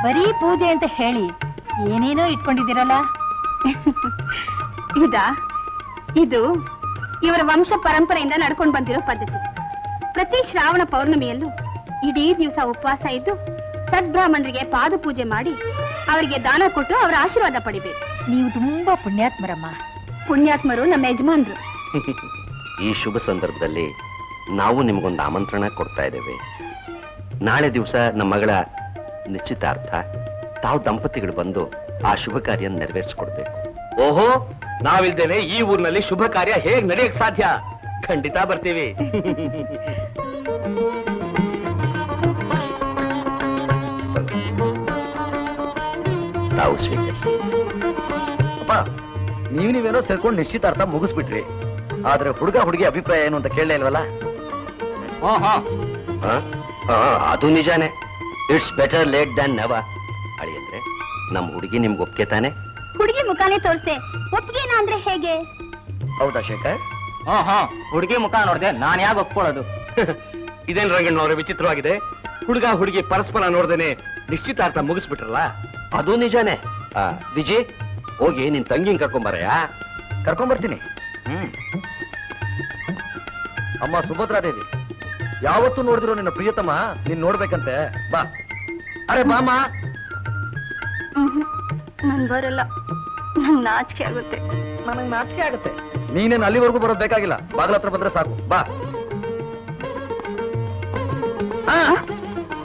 ಬರೀ ಪೂಜೆ ಅಂತ ಹೇಳಿ ಏನೇನೋ ಇಟ್ಕೊಂಡಿದ್ದೀರಲ್ಲ. ಇದು ಇವರ ವಂಶ ಪರಂಪರೆಯಿಂದ ನಡ್ಕೊಂಡು ಬಂದಿರೋ ಪದ್ಧತಿ. ಪ್ರತಿ ಶ್ರಾವಣ ಪೌರ್ಣಮಿಯಲ್ಲೂ ಇಡೀ ದಿವಸ ಉಪವಾಸ ಇದ್ದು ಸದ್ಬ್ರಾಹ್ಮಣರಿಗೆ ಪಾದ ಪೂಜೆ ಮಾಡಿ ಅವರಿಗೆ ದಾನ ಕೊಟ್ಟು ಅವರ ಆಶೀರ್ವಾದ ಪಡಿಬೇಕು. ನೀವು ತುಂಬಾ ಪುಣ್ಯಾತ್ಮರಮ್ಮ. ಪುಣ್ಯಾತ್ಮರು ನಮ್ಮ ಯಜಮಾನ್ರು. ಈ ಶುಭ ಸಂದರ್ಭದಲ್ಲಿ ನಾವು ನಿಮಗೊಂದು ಆಮಂತ್ರಣ ಕೊಡ್ತಾ ಇದ್ದೇವೆ. ನಾಳೆ ದಿವಸ ನಮ್ಮ ಮಗಳ ನಿಶ್ಚಿತಾರ್ಥ. ತಾವು ದಂಪತಿಗಳು ಬಂದು ಆ ಶುಭ ಕಾರ್ಯ ನೆರವೇರಿಸಿಕೊಡ್ಬೇಕು. ಓಹೋ, ನಾವಿಲ್ದೇನೆ ಈ ಊರಿನಲ್ಲಿ ಶುಭ ಕಾರ್ಯ ಹೇಗ್ ನಡೆಯಕ್ ಸಾಧ್ಯ? ಖಂಡಿತ ಬರ್ತೀವಿ. ತಾವು ಸ್ವೀಕರಿಸಿ. ಅಪ್ಪ, ನೀವೇನೋ ಸೇರ್ಕೊಂಡು ನಿಶ್ಚಿತಾರ್ಥ ಮುಗಿಸ್ಬಿಟ್ರಿ. ಆದ್ರೆ ಹುಡುಗ ಹುಡುಗಿ ಅಭಿಪ್ರಾಯ ಏನು ಅಂತ ಕೇಳಲೇ ಇಲ್ವಲ್ಲ? ಅದು ನಿಜಾನೇ. It's better late than never. ಅಳಿಯಂದ್ರೆ ನಮ್ಮ ಹುಡುಗಿ ನಿಮ್ಗೆ ಒಪ್ಪಿಗೆ ತಾನೆ? ಹುಡುಗಿ ಮುಖಾನೇ ತೋರಿಸೆ ಒಪ್ಪಿಗೆನಾ ಅಂದ್ರೆ ಹೇಗೆ? ಹೌದಾ ಶೇಖರ್? ಹುಡುಗಿ ಮುಖ ನೋಡ್ದೆ ನಾನ್ ಯಾಕೆ ಒಪ್ಕೊಳ್ಳೋದು? ಇದೇನ್ ರಂಗಣ್ಣವ್ರೆ ವಿಚಿತ್ರವಾಗಿದೆ. ಹುಡುಗ ಹುಡುಗಿ ಪರಸ್ಪರ ನೋಡ್ದೇನೆ ನಿಶ್ಚಿತಾರ್ಥ ಮುಗಿಸ್ಬಿಟ್ರಲ್ಲ? ಅದು ನಿಜಾನೇ. ವಿಜಯ್, ಹೋಗಿ ನಿನ್ ತಂಗಿನ ಕರ್ಕೊಂಬರಯ್ಯ. ಕರ್ಕೊಂಡ್ಬರ್ತೀನಿ. ಅಮ್ಮ ಸುಭದ್ರಾದೇವಿ, ಯಾವತ್ತೂ ನೋಡಿದ್ರು ನಿನ್ನ ಪ್ರಿಯತಮ ನೀನ್ ನೋಡ್ಬೇಕಂತೆ. ಬಾ. ಅರೆ ಬಾಮ. ನನ್ ಬರಲ್ಲ, ನಂಗ್ ನಾಚಿಕೆ ಆಗುತ್ತೆ. ನನಗ್ ನಾಚಿಕೆ ಆಗುತ್ತೆ. ನೀನೇನು ಅಲ್ಲಿವರೆಗೂ ಬರೋದ್ ಬೇಕಾಗಿಲ್ಲ. ಬಾಗಿಲ ಹತ್ರ ಬಂದ್ರೆ ಸಾಕು. ಬಾ.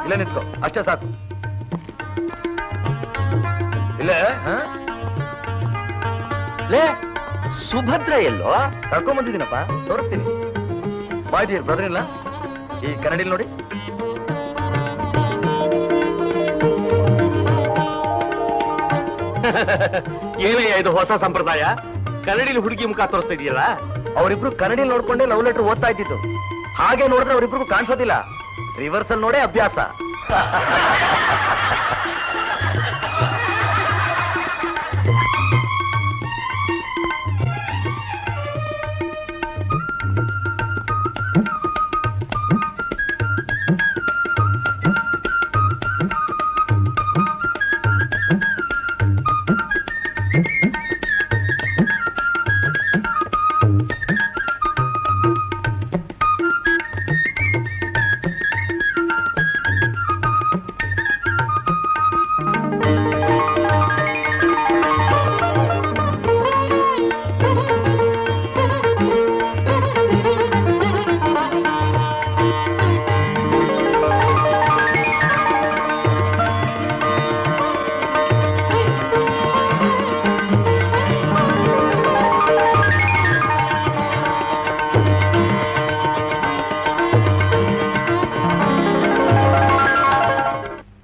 ಇಲ್ಲೇ ನಿಂತ್ಕೋ, ಅಷ್ಟೇ ಸಾಕು. ಇಲ್ಲೇ ಲೇ, ಸುಭದ್ರ ಎಲ್ಲೋ? ಕರ್ಕೊಂಬಂದಿದ್ದೀನಪ್ಪ, ತೋರಿಸ್ತೀನಿ. ಮೈ ಡಿಯರ್ ಬ್ರದರ್ ಇಲ್ಲ, ಈ ಕನ್ನಡಿಲ್ ನೋಡಿ. ಏನಯ್ಯ ಇದು ಹೊಸ ಸಂಪ್ರದಾಯ? ಕನ್ನಡಿಲಿ ಹುಡುಗಿ ಮುಖ ತೋರಿಸ್ತಾ ಇದೆಯಲ್ಲ? ಅವರಿಬ್ರು ಕನ್ನಡಿಲಿ ನೋಡ್ಕೊಂಡೆ ಲವ್ ಲೆಟರ್ ಓದ್ತಾ ಇದ್ದಿತ್ತು. ಹಾಗೆ ನೋಡಿದ್ರೆ ಅವರಿಬ್ರಿಗೂ ಕಾಣಿಸೋದಿಲ್ಲ. ರಿವರ್ಸಲ್ ನೋಡೇ ಅಭ್ಯಾಸ.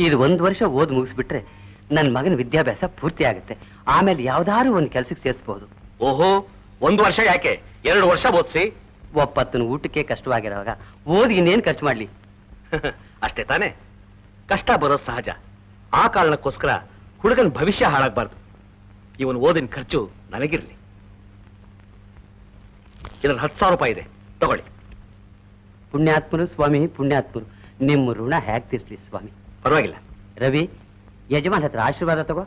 ಇದು 1 ವರ್ಷ ಓದ್ ಮುಗಿಸ್ಬಿಟ್ರೆ ನನ್ನ ಮಗನ ವಿದ್ಯಾಭ್ಯಾಸ ಪೂರ್ತಿ ಆಗುತ್ತೆ. ಆಮೇಲೆ ಯಾವ್ದಾದ್ರು ಒಂದು ಕೆಲ್ಸಕ್ಕೆ ಸೇರಿಸಬಹುದು. ಓಹೋ, 1 ವರ್ಷ ಯಾಕೆ 2 ವರ್ಷ ಓದಿಸಿ. ಒಪ್ಪತ್ತನ ಊಟಕ್ಕೆ ಕಷ್ಟವಾಗಿರುವಾಗ ಓದಿ ಇನ್ನೇನ್ ಖರ್ಚು ಮಾಡ್ಲಿ? ಅಷ್ಟೇ ತಾನೆ. ಕಷ್ಟ ಬರೋದು ಸಹಜ. ಆ ಕಾರಣಕ್ಕೋಸ್ಕರ ಹುಡುಗನ ಭವಿಷ್ಯ ಹಾಳಾಗಬಾರ್ದು. ಇವನ್ ಓದಿನ ಖರ್ಚು ನನಗಿರ್ಲಿ. ಇದ್ರಲ್ಲಿ 10,000 ರೂಪಾಯಿ ಇದೆ, ತಗೊಳ್ಳಿ. ಪುಣ್ಯಾತ್ಮರು ಸ್ವಾಮಿ, ಪುಣ್ಯಾತ್ಮರು. ನಿಮ್ಮ ಋಣ ಹೇಗೆ ತೀರ್ಸ್ಲಿ ಸ್ವಾಮಿ? ಪರವಾಗಿಲ್ಲ. ರವಿ, ಯಜಮಾನ್ ಹತ್ರ ಆಶೀರ್ವಾದ ತಗೋ.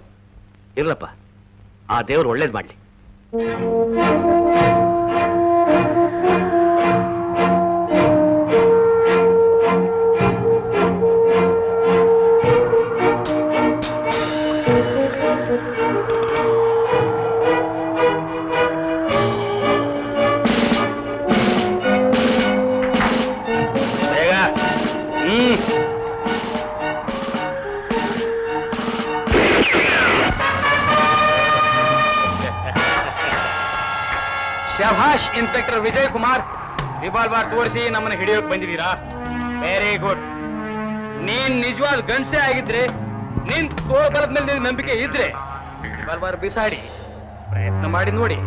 ಇರ್ಲಪ್ಪ, ಆ ದೇವ್ರು ಒಳ್ಳೇದ್ ಮಾಡ್ಲಿ. ಶಭಾಷ್ ಇನ್ಸ್ಪೆಕ್ಟರ್ ವಿಜಯ್ ಕುಮಾರ್. ರಿವಾಲ್ವರ್ ತೋರಿಸಿ ನಮ್ಮನ್ನ ಹಿಡಿಯೋಕ್ ಬಂದಿದ್ದೀರಾ? Very good. ನೀನ್ ನಿಜವಾದ ಗಂಡಸೆ ಆಗಿದ್ರೆ, ನಿನ್ ತೋಳ್ಬಲದ ಮೇಲೆ ನಿನ್ ನಂಬಿಕೆ ಇದ್ರೆ ರಿವಾಲ್ವರ್ ಬಿಸಾಡಿ ಪ್ರಯತ್ನ ಮಾಡಿ ನೋಡಿ.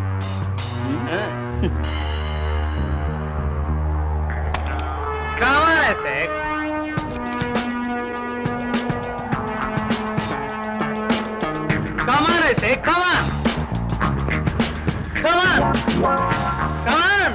Come on, I say. Come on, I say. Come on. Come on. Come on.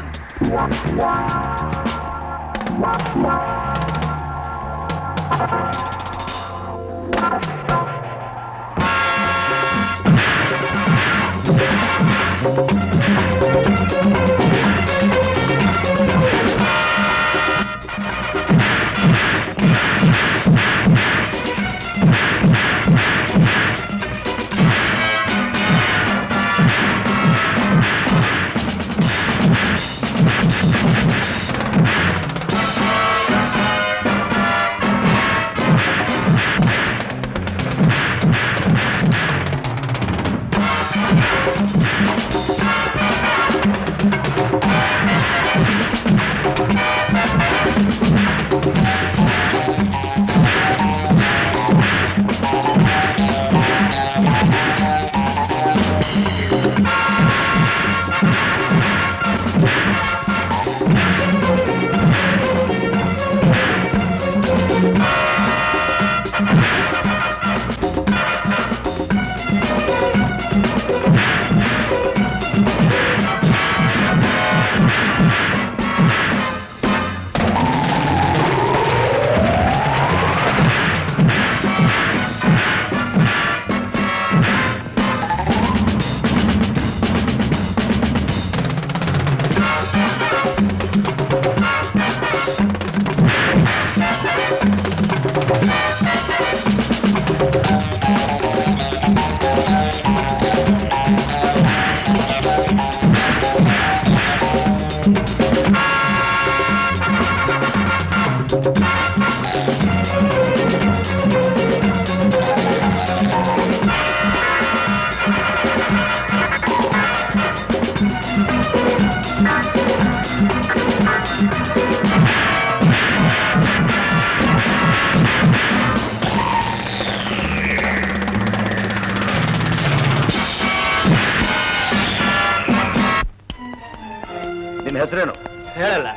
ಹೆಸರೇನು? ಹೇಳಲ್ಲ.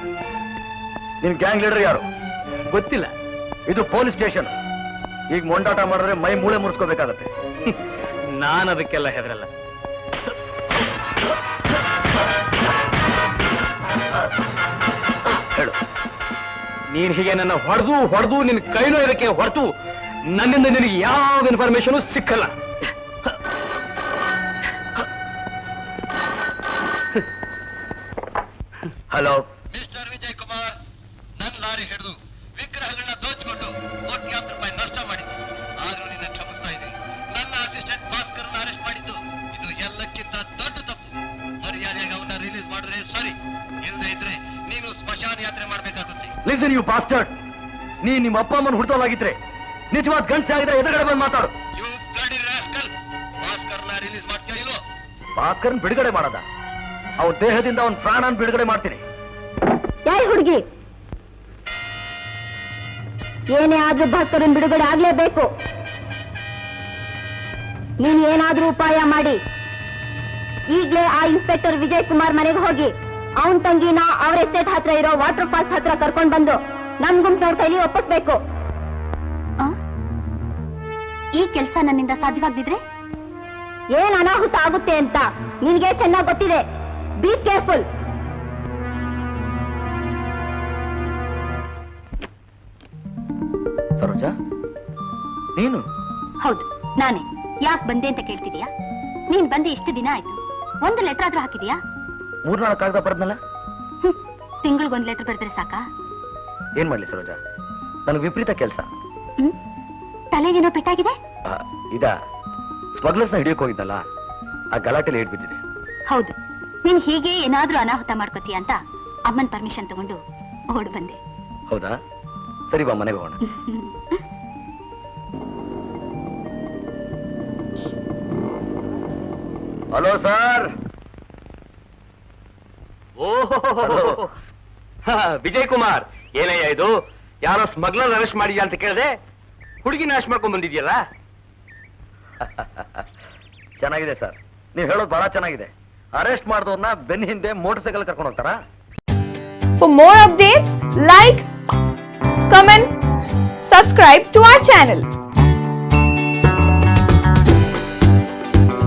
ನಿನ್ ಗ್ಯಾಂಗ್ ಲೀಡರ್ ಯಾರು? ಗೊತ್ತಿಲ್ಲ. ಇದು ಪೊಲೀಸ್ ಸ್ಟೇಷನ್. ಈಗ ಮೊಂಡಾಟ ಮಾಡಿದ್ರೆ ಮೈ ಮೂಳೆ ಮುರಿಸ್ಕೋಬೇಕಾಗತ್ತೆ. ನಾನು ಅದಕ್ಕೆಲ್ಲ ಹೆದರಲ್ಲ. ಹೇಳು. ನೀನ್ ಹೀಗೆ ನನ್ನ ಹೊಡೆದು ನಿನ್ ಕೈನೋ ಇದಕ್ಕೆ ಹೊರತು ನನ್ನಿಂದ ನಿನಗೆ ಯಾವ ಇನ್ಫಾರ್ಮೇಶನ್ ಸಿಕ್ಕಲ್ಲ. ಹಲೋ, ಮಿಸ್ಟರ್ ವಿಜಯ್ ಕುಮಾರ್, ನನ್ನ ಲಾರಿ ಹಿಡಿದು ವಿಗ್ರಹಗಳನ್ನ ದೋಚಿಕೊಂಡು ಕೋಟ್ಯಾಂತರ ರೂಪಾಯಿ ನಷ್ಟ ಮಾಡಿದ್ದು. ಆದ್ರೂ ನಿನ್ನ ಕ್ಷಮಿಸ್ತಾ ಇದ್ದೀನಿ. ನನ್ನ ಅಸಿಸ್ಟೆಂಟ್ ಭಾಸ್ಕರ್ನ ಅರೆಸ್ಟ್ ಮಾಡಿದ್ದು ಇದು ಎಲ್ಲಕ್ಕಿಂತ ದೊಡ್ಡ ತಪ್ಪು. ಮರ್ಯಾದೆಯಾಗಿ ಅವನ್ನ ರಿಲೀಸ್ ಮಾಡಿದ್ರೆ ಸರಿ, ಇಲ್ಲದೆ ಇದ್ರೆ ನೀನು ಸ್ಮಶಾನ ಯಾತ್ರೆ ಮಾಡ್ಬೇಕಾಗುತ್ತೆ. Listen you bastard. ನಿಮ್ಮ ಅಪ್ಪ ಅಮ್ಮನ ಹುಡ್ತೋಲಾಗಿದ್ರೆ, ನಿಜವಾದ ಗಂಡಸೆ ಆಗಿದ್ರೆ ಎದುರುಗಡೆ ಬಂದು ಮಾತಾಡು. ಯು ಬ್ಲಡಿ ರಾಸ್ಕಲ್, ಭಾಸ್ಕರ್ನ ರಿಲೀಸ್ ಮಾಡ್ತೀಯ ಇಲ್ಲೋ? ಭಾಸ್ಕರ್ನ್ ಬಿಡುಗಡೆ ಮಾಡದ? ಅವನ ದೇಹದಿಂದ ಅವನ ಪ್ರಾಣನ ಬಿಡುಗಡೆ ಮಾಡ್ತೀನಿ. ಯಾರು ಹುಡುಗಿ? ಏನೇ ಆದ್ರೂ ಭಾಸ್ಕರನ್ ಬಿಡುಗಡೆ ಆಗ್ಲೇಬೇಕು. ನೀನ್ ಏನಾದ್ರೂ ಉಪಾಯ ಮಾಡಿ ಈಗ್ಲೇ ಆ ಇನ್ಸ್ಪೆಕ್ಟರ್ ವಿಜಯ್ ಕುಮಾರ್ ಮನೆಗೆ ಹೋಗಿ ಅವನ್ ತಂಗಿನ ಅವ್ರ ಎಸ್ಟೇಟ್ ಹತ್ರ ಇರೋ ವಾಟರ್ ಫಾಲ್ಸ್ ಹತ್ರ ಕರ್ಕೊಂಡ್ ಬಂದು ನಮ್ ಗುಂಪಿನವ್ರ ಕೈಲಿ ಒಪ್ಪಿಸ್ಬೇಕು. ಈ ಕೆಲಸ ನನ್ನಿಂದ ಸಾಧ್ಯವಾಗದಿದ್ರೆ ಏನ್ ಅನಾಹುತ ಆಗುತ್ತೆ ಅಂತ ನಿನ್ಗೆ ಚೆನ್ನಾಗಿ ಗೊತ್ತಿದೆ. Be careful. ಸರೋಜಾ, ನೀನು? ಹೌದು, ನಾನೇ. ಯಾಕೆ ಬಂದೆ ಅಂತ ಕೇಳ್ತಿದೀಯಾ? ನೀನ್ ಬಂದೆ ಎಷ್ಟು ದಿನ ಆಯ್ತು? ಒಂದು ಲೆಟರ್ ಆದ್ರೂ ಹಾಕಿದೀಯಾ? 3-4 ಕಾಗದ ಬರೆದ್ನಲ್ಲ. ತಿಂಗಳಿಗೊಂದು ಲೆಟರ್ ಬರೆದ್ರೆ ಸಾಕಾ? ಏನ್ ಮಾಡ್ಲಿ ಸರೋಜಾ, ನನಗೆ ವಿಪರೀತ ಕೆಲಸ. ತಲೆಗೇನೋ ಪೆಟ್ಟಾಗಿದೆ? ಇದ ಸ್ಮಗ್ಲರ್ಸ್ನ ಹಿಡಿಯೋಕೆ ಹೋಗಿದ್ನಲ್ಲ, ಆ ಗಲಾಟೆಲಿ ಏಟ್ ಬಿದ್ದಿದೆ. ಹೌದು, ನೀನ್ ಹೀಗೆ ಏನಾದ್ರೂ ಅನಾಹುತ ಮಾಡ್ಕೋತೀಯ ಅಂತ ಅಮ್ಮನ್ ಪರ್ಮಿಷನ್ ತಗೊಂಡು ಓಡ್ ಬಂದೆ. ಹೌದಾ? ಸರಿ ಬಾ, ಮನೆಗೆ ಹೋಗೋಣ. Hello sir. ಓಹೋ, ವಿಜಯ್ ಕುಮಾರ್, ಏನಯ್ಯ ಇದು? ಯಾರೋ ಸ್ಮಗ್ಲರ್ ಅರೆಸ್ಟ್ ಮಾಡಿದ್ಯಾ ಅಂತ ಕೇಳಿದೆ. ಹುಡುಗಿನ ಅರೆಸ್ಟ್ ಮಾಡ್ಕೊಂಡ್ ಬಂದಿದ್ಯಲ್ಲ? ಚೆನ್ನಾಗಿದೆ ಸರ್, ನೀವು ಹೇಳೋದು ಬಹಳ ಚೆನ್ನಾಗಿದೆ. ಅರೆಸ್ಟ್ ಮಾಡಿದವ್ರನ್ನ ಬೆನ್ನ ಹಿಂದೆ ಮೋಟರ್ ಸೈಕಲ್ ಕರ್ಕೊಂಡು ಹೋಗ್ತಾರಾ? For more updates, like, comment, subscribe to our channel.